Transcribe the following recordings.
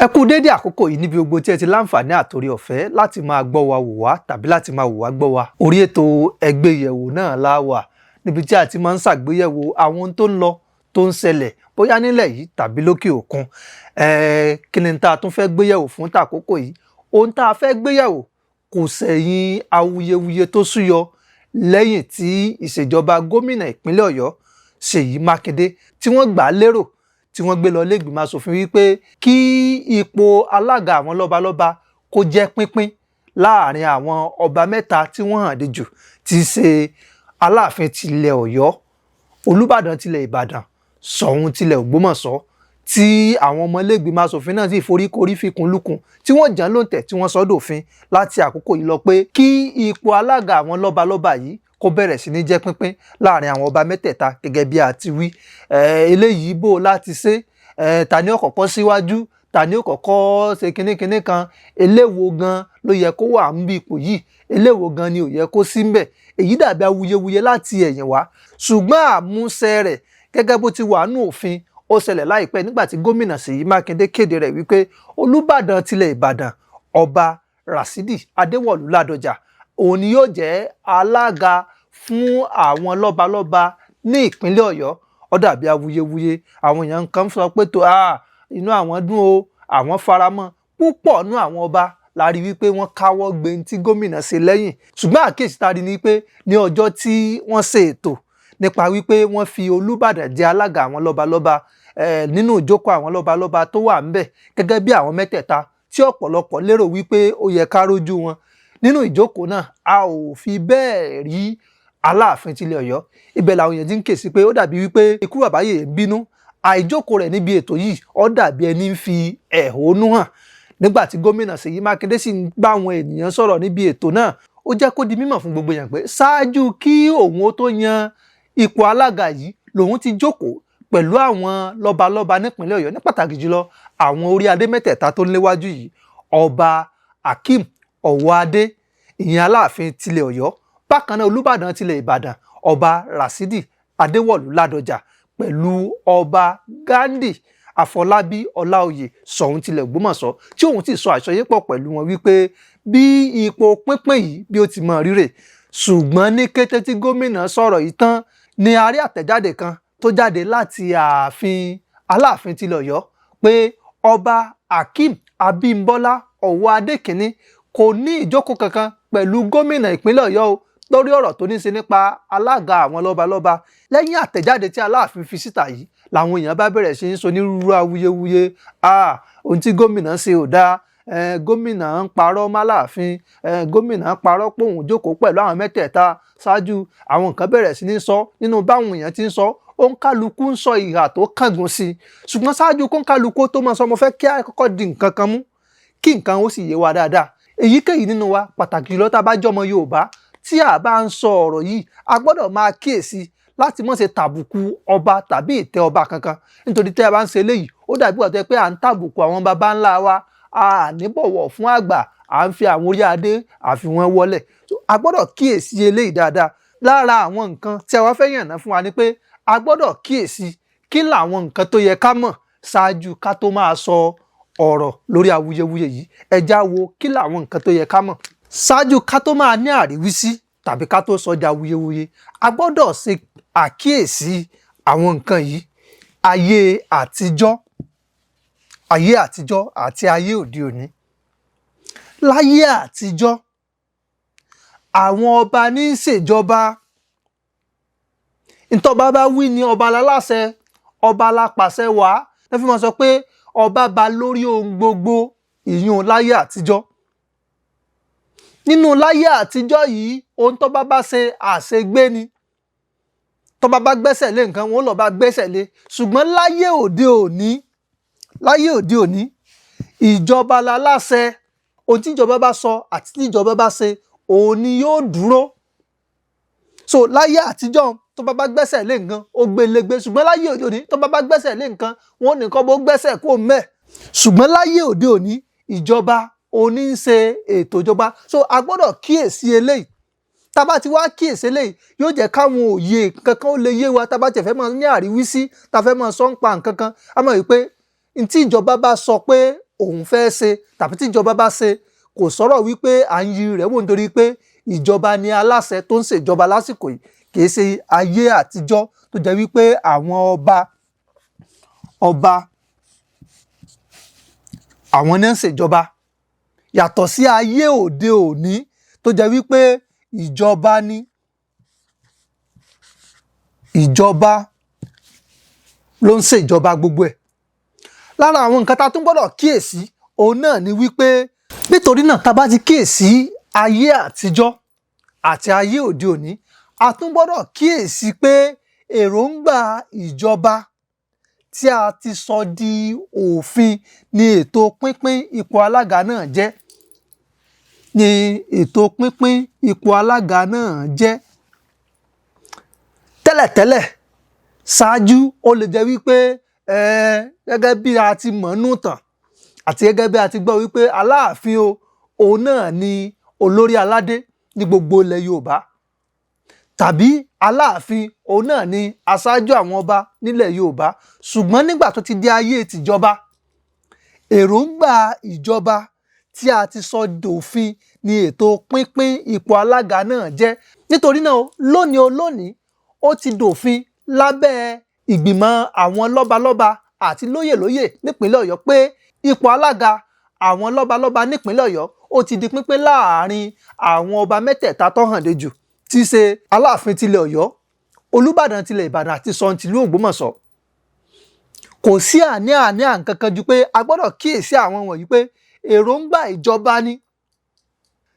Ẹ kú dédé àkókò yìí níbi gbogbo tí ẹ ti láǹfààní àtòrí ọ̀fẹ́ láti máa gbọ́ wa wò wá tàbí láti máa wò wá gbọ́ wa. Orí ètò ẹgbẹ́yẹ̀wò náà la wà níbi tí a ti máa ń ṣàgbéyẹ̀wò àwọn ohun tó ń lọ tó ń ṣẹlẹ̀ bóyá nílẹ̀ yìí tàbí lókè òkun. Kí ni tá a tún fẹ́ gbéyẹ̀wò fún tàkókò yìí? Ohun tá a fẹ́ gbéyẹ̀wò kò ṣẹ̀yìn awuyewuye tó súyọ lẹ́yìn tí ìṣèjọba gómìnà ìpínlẹ̀ Ọ̀yọ́ Ṣèyí Mákindé tí wọ́n gbà á lérò tí wọ́n gbé lọ ilé ìgbìmọ̀ aṣòfin wípé kí ipò alága àwọn lọ́balọ́ba kó jẹ́ pínpín láàrin àwọn ọba mẹ́ta tí wọ́n hàn dé jù tí í ṣe Aláàfin tilẹ̀ Ọ̀yọ́, Olúbàdàn tilẹ̀ Ìbàdàn, Ṣọ̀ún tilẹ̀ Ògbómọ̀ṣọ́, tí àwọn ọmọ ilé ìgbìmọ̀ aṣòfin náà sì foríkorí fikùn lukùn tí wọ́n jàn lóǹtẹ̀ tí wọ́n sọ dòfin láti àkókò yìí lọ pé kí ipò alága àwọn lọ́balọ́ba yìí kó bẹ̀rẹ̀ sí ní jẹ́ pínpín láàrin àwọn ọba mẹ́tẹ̀ẹ̀ta gẹ́gẹ́ bí a ti wí. Eléyìí bò láti ṣe, ta ni ó kọ́kọ́ síwájú, ta ni ó kọ́kọ́ ṣe kinní kan, eléwo gan ló yẹ kó wà níbi ipò yìí, eléwo gan ni ò yẹ kó sí ńbẹ̀. Èyí dàbí awuyewuye láti ẹ̀yìn wá, ṣùgbọ́n àmúṣẹ rẹ̀ gẹ́gẹ́ bó ti wà nínú òfin ó ṣẹlẹ̀ láìpẹ́ nígbà tí gómìnà Ṣèyí Mákindé kéde rẹ̀ wípé Olúbàdàn tilẹ̀ Ìbàdàn Ọba Ràṣídì Adéwọ̀lú Ládọjà òun ni yóò jẹ́ alága fún àwọn lọ́balọ́ba ní ìpínlẹ̀ Ọ̀yọ́. Ó dàbí awuyewuye, àwọn èèyàn kan sọ pé tó inú àwọn dùn o, àwọn faramọ́. Púpọ̀ nú àwọn ọba la rí wípé wọ́n káwọ́ gbé tí gómìnà ṣe lẹ́yìn, ṣùgbọ́n àkíyèsí tá a rí ni pé ní ọjọ́ tí wọ́n ṣe ètò nípa wípé wọ́n fi Olúbàdàn jẹ́ alága àwọn lọ́balọ́ba nínú ìjókòó àwọn lọ́balọ́ba tó wà ńbẹ̀ gẹ́gẹ́ bí àwọn mẹ́tẹ̀ẹ̀ta tí ọ̀pọ̀lọpọ̀ lérò wípé ó yẹ ká rójú wọn. Nínú ìjókòó náà a ò fi bẹ́ẹ̀ rí Aláàfin tilẹ̀ Ọ̀yọ́. Ibẹ̀ làwọn èèyàn ti ń ké sí pé ó dàbí wípé ikú bàbá yèé ń bínú. Àìjókòó rẹ̀ níbi ètò yìí ó dàbí ẹni ń fi ẹ̀hónú hàn. Nígbà tí gómìnà Ṣèyí Mákindé sì ń bá àwọn ènìyàn sọ̀rọ̀ níbi ètò náà, ó jẹ́ kó di mímọ̀ fún gbogbo èèyàn pé ṣáájú kí òun ó tó yan ipò alága yìí lòun ti jókòó pẹ̀lú àwọn lọ́balọ́ba nípínlẹ̀ Ọ̀yọ́, ní pàtàkì jùlọ àwọn orí adé mẹ́tẹ̀ẹ̀ta tó ń léwájú yìí, Ọba Akeem Ọ̀wọ́adé, ìyẹn Aláàfin tilẹ̀ Ọ̀yọ́, bákan náà Olúbàdàn tilẹ̀ Ìbàdàn Ọba Ràṣídì Adéwọ̀lú Ládọjà pẹ̀lú Ọba Ghandi Afọlábí Ọláoyè Ṣọ̀ún tilẹ̀ Ògbómọ̀ṣọ́, tí òun ti sọ àsọyépọ̀ pẹ̀lú wọn wípé bí ipò pínpín yìí bí ó ti mọ rírè. Ṣùgbọ́n ní kété tí gómìnà sọ̀rọ̀ yìí tán ni a rí àtẹ̀jáde kan tó jáde láti ààfin Aláàfin tilẹ̀ Ọ̀yọ́ pé Ọba Akeem Abímbọ́lá Ọ̀wọ́adé kìíní kò ní ìjókòó kankan pẹ̀lú gómìnà ìpínlẹ̀ Ọ̀yọ́ o lórí ọ̀rọ̀ tó ní í ṣe nípa alága àwọn lọ́balọ́ba. Lẹ́yìn àtẹ̀jáde tí Aláàfin fi síta yìí làwọn èèyàn bá bẹ̀rẹ̀ sí í sọ onírúurú awuyewuye. Ohun tí gómìnà ṣe ò dáa, gómìnà ń parọ́ málààfin, gómìnà ń parọ́ pé òun jókòó pẹ̀lú àwọn mẹ́tẹ̀ẹ̀ta ṣáájú. Àwọn nǹkan bẹ̀rẹ̀ sí ní sọ nínú báwọn èèyàn ti ń sọ, òǹkálukú ń sọ ìhà tó kángun sí i. Ṣùgbọ́n ṣáájú kóńkálukú tó máa sọ mo fẹ́ kí a kọ́kọ́ di nǹkan kan mú kí nǹkan ó sì yé wa dáadáa. Èyíkéyìí nínú wa, pàtàkì jùlọ tá a bá jọmọ Yorùbá, tí a bá ń sọ ọ̀rọ̀ yìí a gbọ́dọ̀ máa kíyèsí láti má ṣe tàbùkù ọba tàbí ìtẹ́ ọba kankan, nítorí tẹ́ ẹ bá ń ṣe eléyìí ó dàbí wà tó yẹ pé à ń tàbùkù àwọn baba ńlá wa, a ní bọ̀wọ̀ fún àgbà, à ń fi àwọn orí adé àfi wọ́n wọlẹ̀. A gbọ́dọ̀ kíyèsí eléyìí dáadáa. Lára àwọn nǹkan tí a wá fẹ́ yànnà fún wa ni pé a gbọ́dọ̀ kíyèsí kí làwọn nǹkan tó yẹ ká mọ̀ ṣáájú ká tó máa sọ ọ̀rọ̀ lórí awuyewuye yìí. Ẹ já wo kí làwọn nǹkan tó yẹ ká mọ̀ ṣáájú ká tó máa ní àríwísí tàbí ká tó sọjà awuyewuye. A gbọ́dọ̀ ṣe àkíyèsí àwọn nǹkan yìí. Ayé àtijọ́ àti ayé òde òní. Láyé àtijọ́ àwọn ọba ní í ṣèjọba. Ntọ́ba bá wí ni ọba láláṣẹ, ọba lápàṣẹ wàá. Ẹ fi máa sọ pé ọba ba lórí ohun gbogbo, ìyún láyé àtijọ́. Nínú láyé àtijọ́ yìí ohun tọ́ba bá ṣe àṣegbé ni. Tọ́ba bá gbẹ́sẹ̀ lé nǹkan wọn ó lọ bá gbẹ́sẹ̀ lé. Ṣùgbọ́n láyé òde òní ìjọba láláṣẹ, ohun tí ìjọba bá sọ àti tí ìjọba bá ṣe òun ni yóò dúró. So láyé àtijọ́ tọ́ba bá gbẹ́sẹ̀ lé nǹkan ó gbélégbé, ṣùgbọ́n láyé òde òní tọ́ba bá gbẹ́sẹ̀ lé nǹkan wọn ò ní kọ́ bó gbẹ́sẹ̀ kó mẹ́. Ṣùgbọ́n láyé òde òní ìjọba òní ń ṣe ètò ìjọba. So a gbọ́dọ̀ kíyèsí eléyìí. Tá a bá ti wá kíyèsí eléyìí yóò jẹ́ káwọn òye kankan ó lè yé wa. Tá a bá tiẹ̀ fẹ́ máa ní àríwísí, tá a fẹ́ máa sọ ń pa nǹkan kan, a mọ̀ wípé ntí ìjọba bá sọ pé òun fẹ́ ṣe tàbí tí ìjọba bá ṣe, kò sọ̀rọ̀ wípé à ń yiri rẹ̀ wò nítorí pé ìjọba ni aláṣẹ tó ń ṣèjọba lásìkò yìí, kìí ṣe ayé àtijọ́ tó jẹ́ wípé àwọn ọba àwọn ní ń ṣèjọba, yàtọ̀ sí ayé òde òní tó jẹ́ wípé ìjọba ló ń ṣèjọba gbogbo ẹ̀. Lára àwọn nǹkan tá a tún gbọ́dọ̀ kíyèsí òun náà ni wípé nítorí náà tá a bá ti kíyèsí ayé àtijọ́ àti ayé òde òní, a tún gbọ́dọ̀ kíyèsí pé èròǹgbà ìjọba tí a ti sọ di òfin ni ètò pínpín ipò alága náà jẹ́. Tẹ́lẹ̀tẹ́lẹ̀ ṣáájú ó lè jẹ́ wípé gẹ́gẹ́ bí a ti mọ̀ nú tàn àti gẹ́gẹ́ bí a ti gbọ́ wípé Aláàfin òun náà ni olórí aládé ní gbogbo ilẹ̀ Yorùbá, tàbí Aláàfin òun náà ni aṣáájú àwọn ọba nílẹ̀ Yorùbá. Ṣùgbọ́n nígbà tó ti di ayé tìjọba, èròǹgbà ìjọba tí a ti sọ dòfin ni ètò pínpín ipò alága náà jẹ́. Nítorí náà lónìí ó ti dòfin lábẹ́ ìgbìmọ̀ àwọn lọ́balọ́ba àti lóyèlóyè nípínlẹ̀ Ọ̀yọ́ pé ipò alága àwọn lọ́balọ́ba nípínlẹ̀ Ọ̀yọ́ ó ti di pínpín láàrin àwọn ọba mẹ́tẹ̀ẹ̀ta tó hàn dé jù, tí í ṣe Aláàfin tilẹ̀ Ọ̀yọ́, Olúbàdàn tilẹ̀ Ìbàdàn àti Ṣọ̀ún tìlú Ògbómọ̀ṣọ́. Kò sí àní-àní kankan ju pé a gbọ́dọ̀ kíyèsí àwọn wọ̀nyí pé èròǹgbà ìjọba ni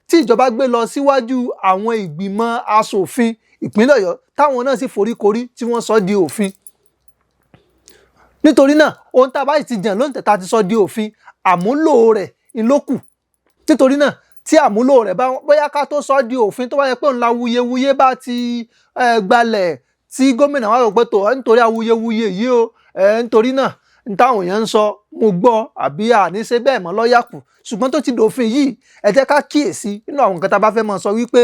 tí ìjọba gbé lọ síwájú àwọn ìgbìmọ̀ aṣòfin ìpínlẹ̀ Ọ̀yọ́ táwọn náà sì foríkorí tí wọ́n sọ di òfin. Nítorí náà ohun tá a bá ti jàn lóǹtẹ̀ tá a ti sọ di òfin, àmúlò rẹ̀ ló kù. Nítorí náà tí àmúlò rẹ̀ bá bóyá ká tó sọ di òfin tó bá yẹ pé òun la wuyewuye bá ti gbalẹ̀ tí gómìnà wa rò pé tó nítorí awuyewuye yìí nítorí náà táwọn èèyàn ń sọ mo gbọ́ àbí àní ṣe bẹ́ẹ̀ mọ́ lọ́yà kù. Ṣùgbọ́n tó ti dòfin yìí, ẹ jẹ́ ká kíyèsí nínú àwọn nǹkan tá a bá fẹ́ mọ̀ sọ wípé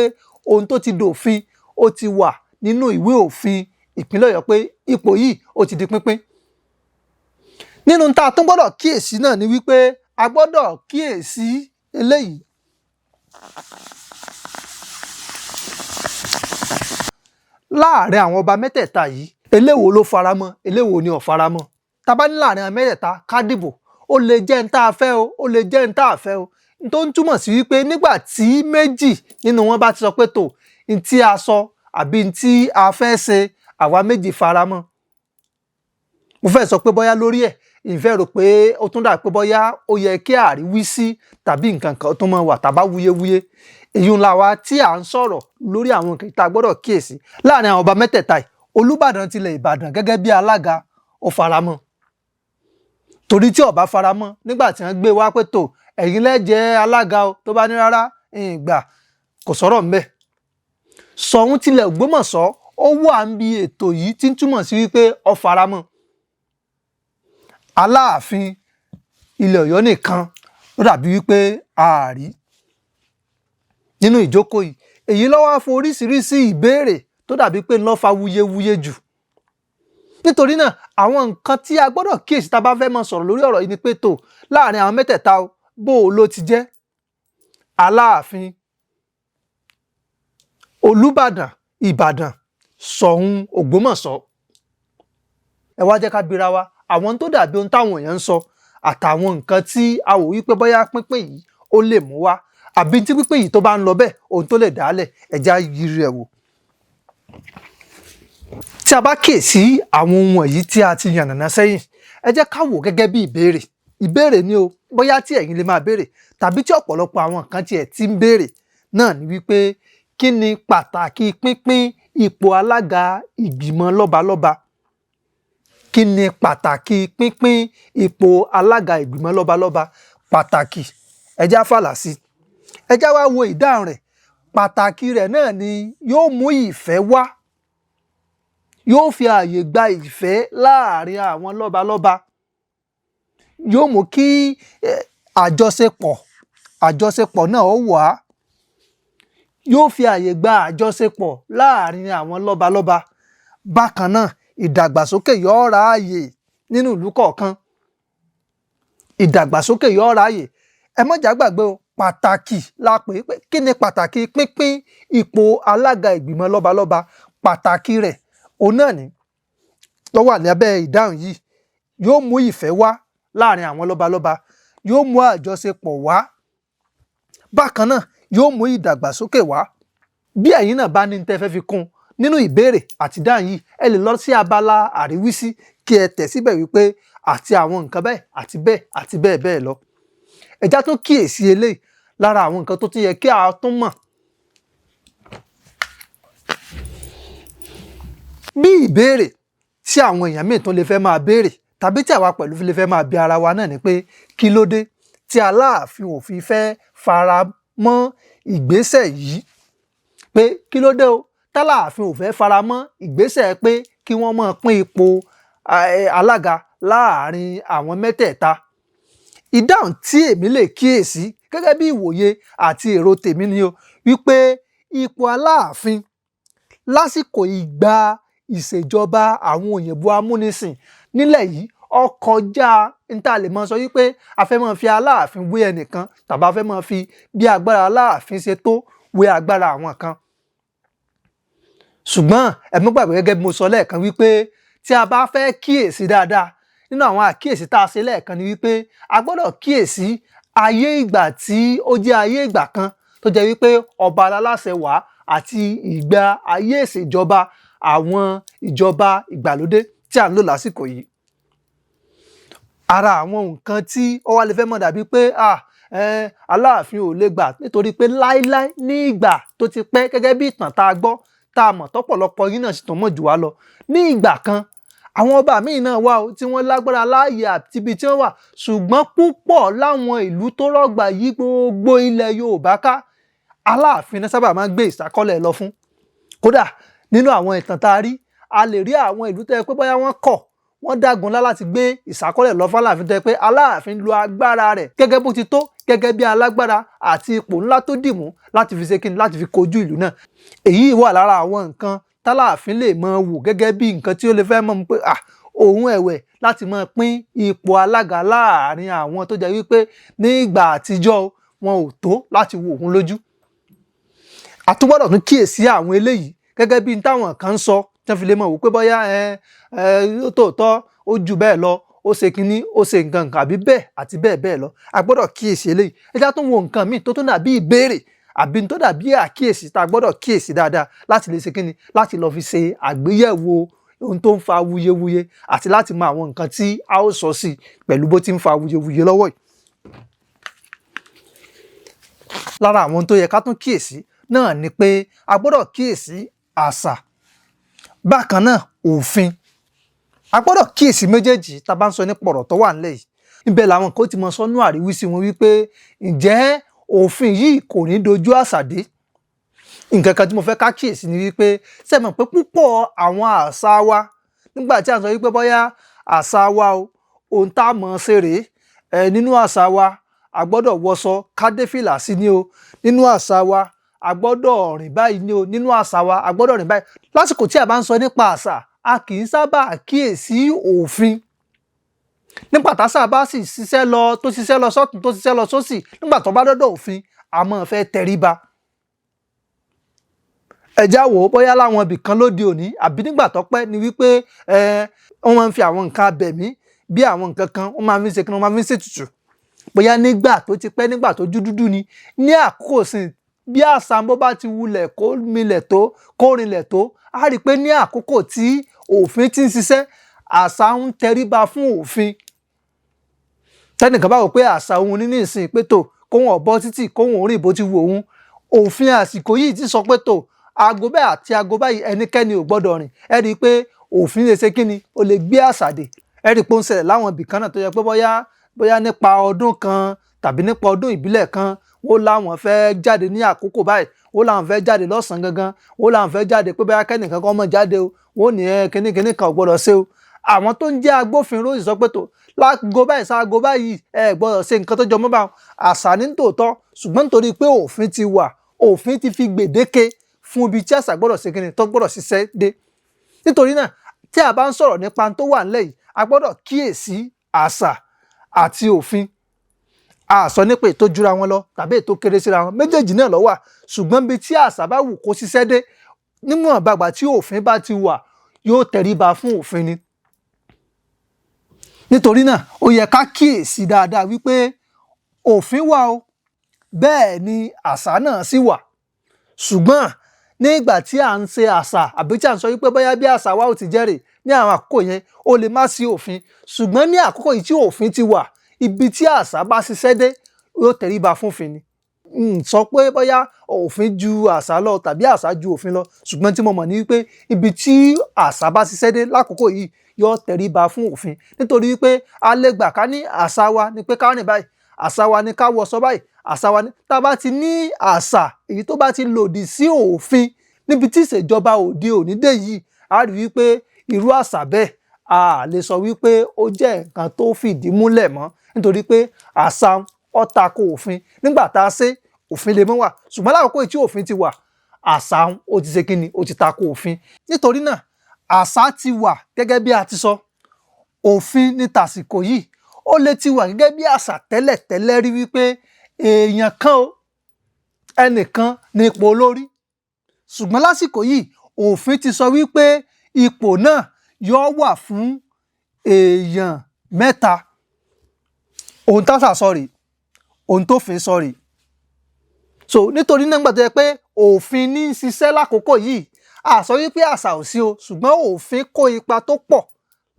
ohun tó ti dòfin ó ti wà nínú ìwé òfin ìpínlẹ̀ Ọ̀yọ́ pé ipò yìí ó ti di pínpín. Nínú tá a tún gbọ́dọ̀ kíyèsí náà ni wípé a gbọ́dọ̀ kíyèsí eléyìí. Láàárín àwọn ọba mẹ́tẹ̀ẹ̀ta yìí, eléwo ló faramọ́, eléwo ni ò faramọ́. Tá bá ní láàárín àwọn mẹ́tẹ̀ẹ̀ta ká dìbò, ó lè jẹ́ ń tá a fẹ́ ó lè jẹ́ ń tá a fẹ́ tó ń túmọ̀ sí wípé nígbà tí méjì nínú wọn bá ti sọ pé tó n tí a sọ àbí n tí a fẹ́ ṣe àwa méjì faramọ́. Mo fẹ́ sọ pé bóyá lórí ẹ̀ ìfẹ́ rò pé ó tún dà pé bóyá ó yẹ kí àríwísí tàbí nǹkan kan tó máa wà tàbá wuyewuye. Èyí ńlá wa tí à ń sọ̀rọ̀ lórí àwọn nǹkan tá a gbọ́dọ̀ kíyèsí. Láàárín àwọn ọba mẹ́tẹ̀ẹ̀ta yìí, Olúbàdàn tilẹ̀ Ìbàdàn gẹ́gẹ́ bí alága ó faramọ́. Torí tí ó bá faramọ́ nígbà tí wọ́n gbé wá pé tó ẹ̀yin lẹ jẹ́ alága tó bá ní rárá ìgbà kò sọ̀rọ̀ ńbẹ̀. Ṣọ̀ún tilẹ̀ Ògbómọ̀ṣọ́ ó wà níbi ètò yìí tí ń túmọ̀ sí wípé ó faramọ́. Aláàfin ilẹ̀ Ọ̀yọ́ nìkan ó dàbí wípé ààrí nínú ìjókòó yìí. Èyí ló wá fún oríṣiríṣi ìbéèrè tó dàbí pé ń lọ fa wuyewuye jù. Nítorí náà àwọn nǹkan tí a gbọ́dọ̀ kíyèsí tá a bá fẹ́ mọ̀ sọ̀rọ̀ lórí ọ̀rọ̀ yìí ni pé tó láàárín àwọn mẹ́tẹ̀ẹ̀ta bó o ló ti jẹ́ Aláàfin, Olúbàdàn Ìbàdàn, Ṣọ̀ún Ògbómọ̀ṣọ́. Ẹ wá jẹ́ ká bira wa àwọn tó dàbí ohun táwọn èèyàn ń sọ àtàwọn nǹkan tí a wò wípé bóyá pínpín yìí ó lè mú wá àbí tí pínpín yìí tó bá ń lọ bẹ́ẹ̀ ohun tó lè dálẹ̀ ẹja yiri rẹ̀ wò. Tí a bá kíyèsí àwọn ohun wọ̀nyí tí a ti yànnàná sẹ́yìn, ẹ jẹ́ ká wò gẹ́gẹ́ bí ìbéèrè ni o, bóyá tí ẹ̀yin lè máa béèrè tàbí tí ọ̀pọ̀lọpọ̀ àwọn nǹkan tí ẹ̀ ti ń béèrè náà ni wípé kí ni pàtàkì pínpín ipò alága ìgbìmọ̀ lọ́balọ́ba? Kí ni pàtàkì pínpín ipò alága ìgbìmọ̀ lọ́balọ́ba? Pàtàkì ẹ já fàlà sí. Ẹ já wá wo ìdáhùn rẹ̀. Pàtàkì rẹ̀ náà ni yóò mú ìfẹ́ wá, yóò fi ààyè gba ìfẹ́ láàrin àwọn lọ́balọ́ba, yóò mú kí àjọṣepọ̀ náà ó wà, yóò fi ààyè gba àjọṣepọ̀ láàrin àwọn lọ́balọ́ba. Bákan náà ìdàgbàsókè yóò ráàyè nínú ìlú kọ̀ọ̀kan. ìdàgbàsókè yóò ráàyè. Ẹ má jà gbàgbé o, pàtàkì la pè é pé kí ni pàtàkì pínpín ipò alága ìgbìmọ̀ lọ́balọ́ba. Pàtàkì rẹ̀ òun náà ni ló wà ní abẹ́ ìdáhùn yìí. Yóò mú ìfẹ́ wá láàrin àwọn lọ́balọ́ba, yóò mú àjọṣepọ̀ wá, bákan náà yóò mú ìdàgbàsókè wá. Bí ẹ̀yin náà bá ní tẹ́ fẹ́ fi kún nínú ìbéèrè àti ìdáhùn yìí, ẹ lè lọ sí abala àríwísí kí ẹ tẹ̀ síbẹ̀ wípé àti àwọn nǹkan bẹ́ẹ̀ àti bẹ́ẹ̀ àti bẹ́ẹ̀ bẹ́ẹ̀ lọ. Ẹja tún kíyèsí eléyìí lára àwọn nǹkan tó tún yẹ kí a tún mọ̀. Bí ìbéèrè tí àwọn èèyàn míì tún lè fẹ́ máa béèrè tàbí tí àwa pẹ̀lú lè fẹ́ máa bi ara wa náà ni pé kí ló dé tí Aláàfin ò fi fẹ́ fara mọ́ ìgbésẹ̀ yìí? Pé kí ló dé o t'Aláàfin ò fẹ́ fara mọ́ ìgbésẹ̀ pé kí wọ́n máa pín ipò alága láàrin àwọn mẹ́tẹ̀ẹ̀ta. Ìdáhùn tí èmi lè kíyèsí gẹ́gẹ́ bí ìwòye àti èrò tèmi ni o wípé ipò Aláàfin lásìkò ìgbà ìṣèjọba àwọn òyìnbó amúnisìn nílẹ̀ yìí ó kọjá níta lè máa sọ wípé a fẹ́ máa fi Aláàfin wé ẹnìkan tàbí a fẹ́ máa fi bí agbára Aláàfin ṣe tó wé agbára àwọn kan. Ṣùgbọ́n ẹ má gbàgbé gẹ́gẹ́ bí mo sọ lẹ́ẹ̀kan wípé tí a bá fẹ́ kíyèsí dáadáa nínú àwọn àkíyèsí tá a ṣe lẹ́ẹ̀kan ni wípé a gbọ́dọ̀ kíyèsí ayé ìgbà tí ó jẹ́ ayé ìgbà kan tó jẹ́ wípé ọba aláṣẹ wà àti ìgbà ayé ìṣèjọba àwọn ìjọba ìgbàlódé tí à ń lò lásìkò yìí. Ara àwọn nǹkan tí ó wá lè fẹ́ mọ̀ dàbí pé Aláàfin ò lè gbà nítorí pé láíláí ní ìgbà tó ti pẹ́ gẹ́gẹ́ bí ìtàn tá a gbọ́ tá a mọ̀ tọ́pọ̀lọpọ̀ yín náà sì tún mọ̀ jù wá lọ. Ní ìgbà kan àwọn ọba míì náà wà ó tí wọ́n lágbára láàyè àti ibi tí wọ́n wà, ṣùgbọ́n púpọ̀ láwọn ìlú tó rọ̀gbà yí gbogbo ilẹ̀ Yorùbá ká Aláàfin náà sábà máa ń gbé ìṣàkọ́lẹ̀ lọ fún. Kódà nínú àwọn ìtàn tá a rí, a lè rí àwọn ìlú tó yẹ pé bóyá wọ́n kọ̀ wọ́n dágunlá láti gbé ìṣàkọ́lẹ̀ lọ fún Aláàfin tó yẹ pé Aláàfin lo agbára rẹ̀ gẹ́gẹ́ bó ti tó gẹ́gẹ́ bí alágbára àti ipò ńlá tó dìmú láti fi ṣe kíni láti fi kojú ìlú náà. Èyí wà lára àwọn nǹkan t'Aláàfin lè máa wò gẹ́gẹ́ bí nǹkan tí ó lè fẹ́ mọ̀ pé òun ẹ̀wẹ̀ láti máa pín ipò alága láàrin àwọn tó jẹ́ wípé ní ìgbà àtijọ́ wọn ò tó láti wo òun lójú. A tún gbọ́dọ̀ tún kíyèsí àwọn eléyìí gẹ́gẹ́ bí táwọn kan ń sọ tí wọ́n fi lè mọ̀ wò pé bóyá tòótọ́ ó jù bẹ́ẹ̀ lọ, ó ṣe kínní, ó ṣe nǹkan àbí bẹ́ẹ̀ àti bẹ́ẹ̀ bẹ́ẹ̀ lọ. A gbọ́dọ̀ kíyèsí eléyìí. Ẹ já tún wo nǹkan míì tó tún dàbí ìbéèrè àbí tó dàbí àkíyèsí tá a gbọ́dọ̀ kíyèsí dáadáa láti lè ṣe kínní láti lọ fi ṣe àgbéyẹ̀wò ohun tó ń fa wuyewuye àti láti mọ àwọn nǹkan tí a ó sọ sí pẹ̀lú bó ti ń fa wuyewuye lọ́wọ́ yìí. Lára àwọn tó yẹ ká tún kíyèsí náà ni pé a gbọ́dọ̀ kíyèsí àṣà, bákan náà òfin. A gbọ́dọ̀ kíyèsí méjèèjì tá a bá ń sọ nípa ọ̀rọ̀ tó wà nílẹ̀ yìí. Níbẹ̀ làwọn kan ti mọ sọ́nú àríwísí wọn wípé ǹjẹ́ òfin yìí kò ní dojú àṣà dé? Nǹkan kan tí mo fẹ́ ká kíyèsí ni wípé ṣé ẹ mọ̀ pé púpọ̀ àwọn àṣà wa nígbà tí a sọ wípé bóyá àṣà wa o ohun tá a mọ̀ ṣe rèé, nínú àṣà wa a gbọ́dọ̀ wọṣọ ká dé fìlà sí ni o, nínú àṣà wa a gbọ́dọ̀ rìn báyìí ni o, nínú àṣà wa a gbọ́dọ̀ rìn báyìí. Lásìkò tí a bá ń sọ nípa àṣà, a kì í sábà kíyèsí òfin. Nígbà táṣà bá sì ṣiṣẹ́ lọ tó ṣiṣẹ́ lọ sọ́tún tó ṣiṣẹ́ lọ sósì, nígbà tó bá dọ́dọ̀ òfin a máa fẹ́ tẹríba. Ẹ já wò ó bóyá láwọn ibì kan lóde òní àbí nígbà tó pẹ́ ni wípé wọ́n máa ń fi àwọn nǹkan abẹ̀mí bí àwọn nǹkan kan wọ́n máa ń fi ṣe kí wọ́n máa ń fi ṣètùtù. Bóyá nígbà tó ti pẹ́ nígbà tó dúdú ni, ní àkókò sìn bí àṣà bó bá ti wulẹ̀ kó milẹ̀ tó kó rinlẹ̀ tó, a rí i pé ní àkókò tí òfin ti ń ṣiṣẹ́ àṣà ń tẹríba fún òfin. Tẹ́nìkan bá wò pé àṣà òun ní nísìnyí pé tò kóhun ọ̀bọ títì kóhun orí ìbò ti wù òun, òfin àsìkò yìí ti sọ pé tò aago bẹ́ẹ̀ àti aago báyìí ẹnikẹ́ni ò gbọ́dọ̀ rìn. Ẹ rí i pé òfin lè ṣe kí ni ó lè gbé àṣà dè. Ẹ rí i pé ó ń ṣẹlẹ̀ láwọn ibì kan náà tó yẹ pé bóyá nípa ọdún kan tàbí nípa ọdún ìbílẹ̀ kan wọ́n láwọn fẹ́ jáde ní àkókò báyìí, wọ́n láwọn fẹ́ jáde lọ́sàn-án gangan, wọ́n láwọn fẹ́ jáde pé bóyá kẹ́nìkan kan mọ̀ jáde o, wọ́n ní kíní kan ò gbọ́dọ̀ ṣe o. Àwọn tó ń jẹ́ agbófinró sì sọ pé tò láago báyìí sáago báyìí ẹ gbọ́dọ̀ ṣe nǹkan tó jọ mọ́ bá wọn. Àṣà ní tòótọ́ ṣùgbọ́n nítorí pé òfin ti wà, òfin ti fi gbèdéke fún ibi tí àṣà gbọ́dọ̀ ṣe kíni tó gbọ́dọ̀ ṣiṣẹ́ dé. Nítorí náà tí a bá ń sọ̀rọ̀ nípa tó wà nílẹ̀ yìí, a gbọ́dọ̀ kíyèsí àṣà àti òfin a sọ nípa ètò jura wọn lọ tàbí ètò kéré síra wọn, méjèèjì náà ló wà, ṣùgbọ́n bí tí àṣà bá wù kó ṣiṣẹ́ dé, níwọ̀n bàgbà tí òfin bá ti wà yóò tẹríba fún òfin ni. Nítorí náà ó yẹ ká kíyèsí dáadáa wípé òfin wà o, bẹ́ẹ̀ ni àṣà náà sì wà, ṣùgbọ́n nígbà tí à ń ṣe àṣà àbí tí à ń sọ wípé bóyá bí àṣà wa ò ti jẹ́rìí ní àwọn àkókò yẹn ó lè má sí òfin, ṣùgbọ́n ní àkókò yìí tí òfin ti wà, ibi tí àṣà bá ṣiṣẹ́ dé yóò tẹríba fúnfin ni. Sọ pé bóyá òfin ju àṣà lọ tàbí àṣà ju òfin lọ, ṣùgbọ́n tí mo mọ̀ ní wípé ibi tí àṣà bá ṣiṣẹ́ dé lákòókò yìí yóò tẹríba fún òfin. Nítorí wípé a lè gbà ká ní àṣà wa ni pé ká rìn báyìí, àṣà wa ni ká wọṣọ báyìí, àṣà wa ni tá a bá ti ní àṣà èyí tó bá ti lòdì sí òfin níbi tí ìṣèjọba òde òní dé yìí, a rí wípé irú àṣà bẹ́ẹ̀ a lè sọ wípé ó jẹ́ nǹkan tó fìdí múlẹ̀ mọ́, nítorí pé àṣà ó tako òfin. Nígbà tá a ṣe òfin lè mọ́ wà, ṣùgbọ́n lákòókò tí òfin ti wà, àṣà ó ti ṣe kíni, ó ti tako òfin. Nítorí náà àṣà ti wà gẹ́gẹ́ bí a ti sọ, òfin ní tàsìkò yìí ó lè ti wà gẹ́gẹ́ bí àṣà tẹ́lẹ̀ rí wípé èèyàn kan o, ẹnìkan ní ipò olórí, ṣùgbọ́n lásìkò yìí òfin ti sọ wípé ipò náà yóò wà fún èèyàn mẹ́ta. Ohun táṣà sọ rèé, ohun tófin sọ rèé. So nítorí náà nígbà tó yẹ pé òfin ní í ṣiṣẹ́ lákòókò yìí, a sọ wípé àṣà ò sí o, ṣùgbọ́n òfin kó ipa tó pọ̀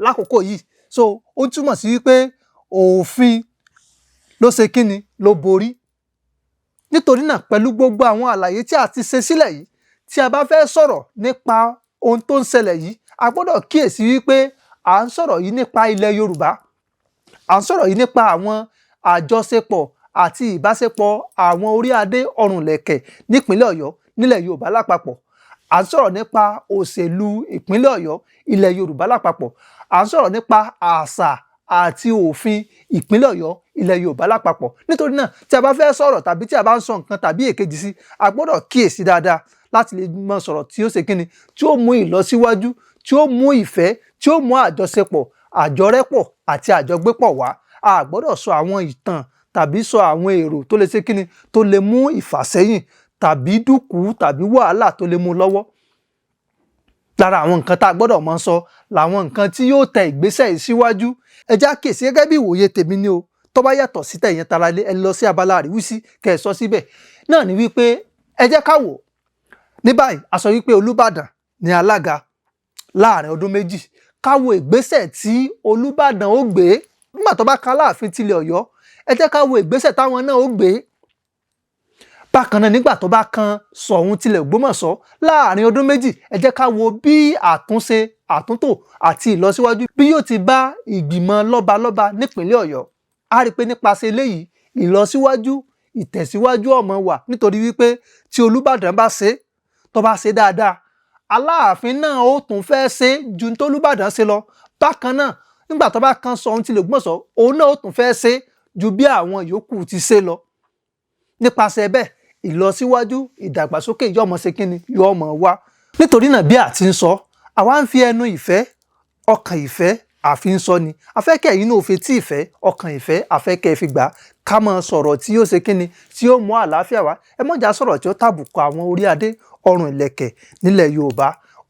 lákòókò yìí. So ó túmọ̀ sí wípé òfin ló ṣe kíni, ló borí. Nítorí náà pẹ̀lú gbogbo àwọn àlàyé tí a ti ṣe sílẹ̀ yìí, tí a bá fẹ́ sọ̀rọ̀ nípa ohun tó ń ṣẹlẹ̀ yìí, a gbọ́dọ̀ kíyèsí wípé à ń sọ̀rọ̀ yìí nípa ilẹ̀ Yorùbá, à ń sọ̀rọ̀ yìí nípa àwọn àjọṣepọ̀ àti ìbáṣepọ̀ àwọn orí adé ọrùn lẹ̀kẹ̀ nípínlẹ̀ Ọ̀yọ́, nílẹ̀ Yorùbá lápapọ̀. À ń sọ̀rọ̀ nípa òṣèlú ìpínlẹ̀ Ọ̀yọ́, ilẹ̀ Yorùbá lápapọ̀. À ń sọ̀rọ̀ nípa àṣà àti òfin ìpínlẹ̀ Ọ̀yọ́, ilẹ̀ Yorùbá lápapọ̀. Nítorí náà tí a bá fẹ́ sọ̀rọ̀ tàbí tí a bá ń sọ nǹkan tàbí èkejì sí, a gbọ́dọ̀ kíyèsí dáadáa láti lè mọ sọ̀rọ̀ tí ó ṣe kíni, tí ó mú ìlọsíwájú, tí ó mú ìfẹ́, tí ó mú àjọṣepọ̀, àjọrẹ́pọ̀ àti àjọgbépọ̀ wá. A gbọ́dọ̀ sọ àwọn ìtàn tàbí sọ àwọn èrò tó lè ṣe kíni, tó lè mú ìfàsẹ́yìn tàbí dúkùú tàbí wàhálà tó lè mú lọ́wọ́. Lára àwọn nǹkan tá a gbọ́dọ̀ mọ sọ làwọn nǹkan tí yóò tẹ ìgbésẹ̀ yìí síwájú. Ẹ já kíyèsí gẹ́gẹ́ bí ìwòye tèmi ni o, tó bá yàtọ̀ sí tẹ̀yin tara ilé, ẹ lọ sí abala àríwísí kẹ́ ẹ sọ síbẹ̀. Náà ni wípé ẹ jẹ́ ká wò ní báyìí, a sọ wípé Olúbàdàn ni alága láàrin ọdún méjì. Ká wo ìgbésẹ̀ tí Olúbàdàn ó gbé nígbà tó bá kan Aláàfin tilẹ̀ Ọ̀yọ́, ẹ jẹ́ ká wo ìgbésẹ̀ táwọn náà ó gbé. Bákan náà nígbà tó bá kan Ṣọ̀ún tilẹ̀ Ògbómọ̀ṣọ́ láàrin ọdún méjì, ẹ jẹ́ ká wo bí àtúnṣe, àtúntò àti ìlọsíwájú bí yóò ti bá ìgbìmọ̀ lọ́balọ́ba nípínlẹ̀ Ọ̀yọ́. A rí pé nípasẹ̀ eléyìí ìlọsíwájú, ìtẹ̀síwájú ọmọ wà, nítorí wípé tí Olúbàdàn bá ṣe, tó bá ṣe dáadáa, Aláàfin náà ó tún fẹ́ ṣe ju tó Olúbàdàn ṣe lọ. Bákan náà nígbà tó bá kan Ṣọ̀ún tilẹ̀ Ògbómọ̀ṣọ́, òun náà ó tún fẹ́ ṣe ju bí àwọn yòókù ti ṣe lọ. Nípasẹ̀ bẹ́ẹ̀ ìlọsíwájú, ìdàgbàsókè yóò mọ ṣe kíni, yóò mọ wá. Nítorí náà bí a ti ń sọ, àwa ń fi ẹnu ìfẹ́, ọkàn ìfẹ́ àfi ń sọ ni. A fẹ́ kẹ́ ẹ̀yin náà fetí ìfẹ́, ọkàn ìfẹ́, a fẹ́ kẹ́ ẹ fi gbà ká máa sọ̀rọ̀ tí yóò ṣe kíni, tí yóò mú àlàáfíà wá. Ẹ má jà sọ̀rọ̀ tí ó tàbùkù àwọn orí adé ọrùn ìlẹ̀kẹ̀ nílẹ̀ Yorùbá.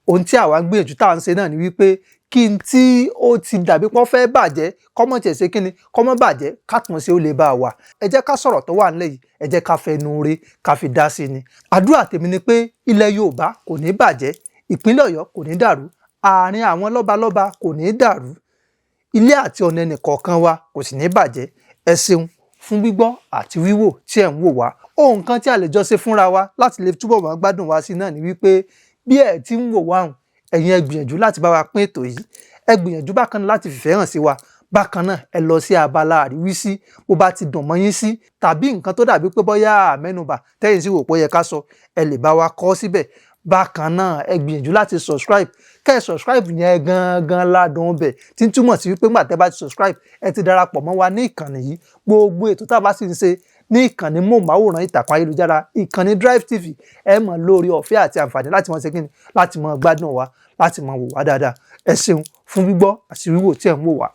Ohun tí àwa ń gbìyànjú tá à ń ṣe náà ni wípé kí n tí ó ti dàbí pọ́n fẹ́ bàjẹ́ kọ́mọ̀ tiẹ̀ ṣe kíni, kọ́mọ̀ bàjẹ́, kátùnṣe ó lè bá a wà. Ẹ jẹ́ ká sọ̀rọ̀ tó wà nílẹ̀ yìí, ẹ jẹ́ ká fẹnu re ká fi dá sí ni. Àdúrà tèmi ni pé ilẹ̀ Yorùbá kò ní bàjẹ́, ìpínlẹ̀ Ọ̀yọ́ kò ní dàrú, àárín àwọn lọ́balọ́ba kò ní dàrú, ilé àti ọ̀nà ẹnìkọ̀ọ̀kan wa kò sì ní bàjẹ́. Ẹ ṣeun fún gbígbọ́ àti wíwò tí ẹ̀ ń wò wá. Ohun kan tí a lè jọ ṣe fúnra wa láti lè túbọ̀ máa gbádùn wa sí náà ni wípé bí ẹ ti ń wò wá hùn, ẹ̀yin ẹ gbìyànjú láti bá wa pín ètò yìí, ẹ gbìyànjú bákan náà láti fìfẹ́ hàn sí wa. Bákan náà ẹ lọ sí abala àríwísí bó bá ti dùn mọ́ yín sí, tàbí nǹkan tó dàbí pé bóyá àmẹ́nubà tẹ́yìn sí wò pé ó yẹ ká sọ, ẹ lè bá wa kọ síbẹ̀. Bákan náà ẹ gbìyànjú láti subscribe. Kẹ́ ẹ subscribe yẹn gangan ládùn ọbẹ̀, tí ń túmọ̀ sí wípé nígbà tẹ́ bá ti subscribe, ẹ ti darapọ̀ mọ́ wa ní ìkànnì yìí. Gbogbo ètò tá a bá sì ń ṣe ní ìkànnì móhùnmáwòrán ìtàkùn ayélujára, ìkànnì Drive TV, ẹ mọ̀ lórí ọ̀fẹ́ àti àǹfààní láti mọ̀ ṣe kíni, láti mọ̀ gbádùn wa, láti mọ̀ wò wá dáadáa. Ẹ ṣeun fún gbígbọ́ àti wíwò tí ẹ̀ ń wò wá.